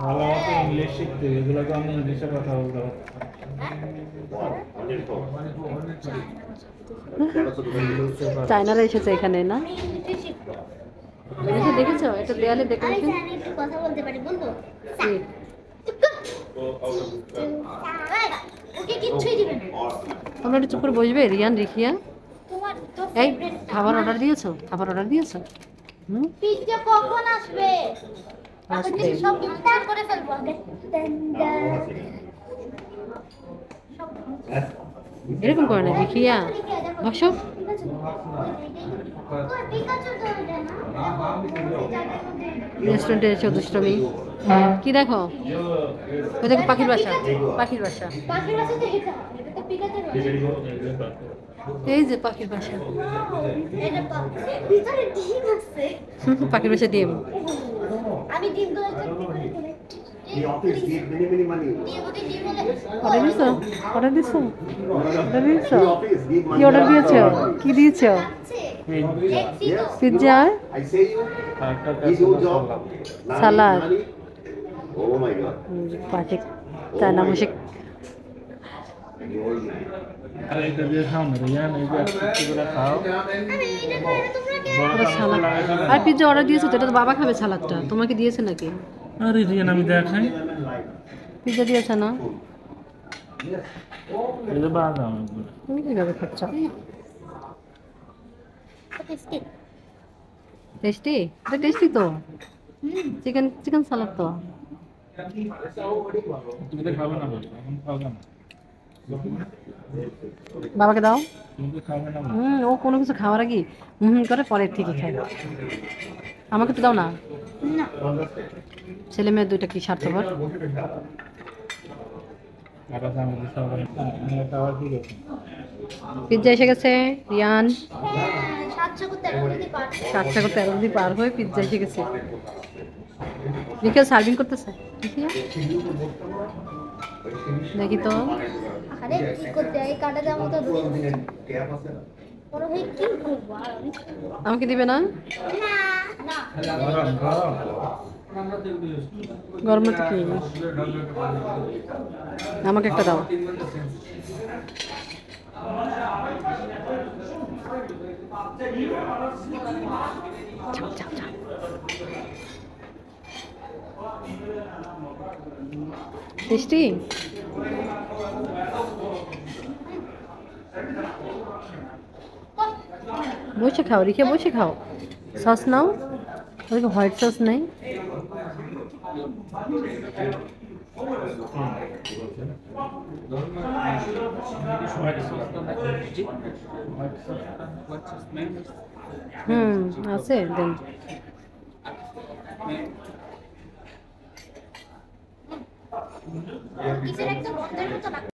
ভালো মতো ইংলিশ শিখতে এগুলো তো আমি ইংলিশে কথা বলতে পারছি চায়নারা এসেছে এখানে না? আমি ইংলিশে শিখবো। এসে দেখেছো এটা দেয়ালে আরে ডেকোরেশন? স্যার আমি একটু কথা বলতে পারি, বলবো? কি? ওকে কিচ্ছুই দিবে না। তোমরা একটু চুপ করে বসবে, রিয়ান, রিখিয়া। তোমার তো এই ফেভারিট খাবার অর্ডার দিয়েছো? খাবার অর্ডার দিয়েছো? হুম, পিজ্জা কখন আসবে? আসবে। আপনি সব ইফতার করে ফেলবো আগে। এরকম করে না রিখিয়া, বসো। রেস্টুরেন্টে এসে দুষ্টমি কি দেখো? ওই দেখো পাখির বাসা, পাখির বাসা। পাখির বাসা তো এটা, এটা তো পিকাচুর বাসা। এই যে পাখির বাসা। এটা ভিতরে ডিম আছে। পাখির বাসা ডিম। আমি ডিমগুলো একটু করে ফেলে। The office need many money. ডিম হলে অর্ডার দিছো? অর্ডার দিছো? অর্ডার দিছো? The office give money. কি অর্ডার দিয়েছো? কি দিয়েছো? আছে। Yes. Pizza, I say you. একটা Is your job? Nani, Salad. Nani? Oh my God. পাখি, চায়না মুশিক। আর এটা দিয়ে খাও না রিয়ান এই যে একটু করে খাও আমি এটা খাই না, তোমরা কে? বড় ওরা সালাদ। আর পিৎজা অর্ডার দিয়েছো তো, এটা তো বাবা খাবে সালাদটা। তোমাকে দিয়েছে নাকি? আরে রিয়ান আমি দেখাই পিৎজা দিয়েছে না? এই যে বাদাম এগুলো তুমি কিভাবে খাচ্ছ? টেস্টি। টেস্টি? এটা টেস্টি তো। চিকেন চিকেন সালাদ তো। তুমি তো খাবে না বলো এখন খাবে না বাবাকে দাও। তুমি তো খাবে না বলো ও কোনো কিছু খাওয়ার আগে করে পরে থেকে খায়। আমাকে তো দাও না। না। ছেলে মেয়ে দুইটা কি স্বার্থপর। আর আমি তো সবাই আমি খাওয়া ঠিক আছে পিৎজা এসে গেছে রিয়ান। হ্যাঁ, 7 অবধি পার হয়ে পিৎজা এসে গেছে। রিকেল সার্ভিং করতেছে। দেখি তো। আরে কি করতে এই কাটা দাম তো বড় হয়ে কি করব আর আমি? আমাকে দিবে না? না গরম গরম গরম তো কি? আমাকে একটা দাও। যাও, যাও, যাও। টেস্টি? বসে খাও রিখে, বসে খাও। সস নাও। ওদিকে হোয়াইট সস নেই। আছে দেন। কিসের একটা গন্ধের মতো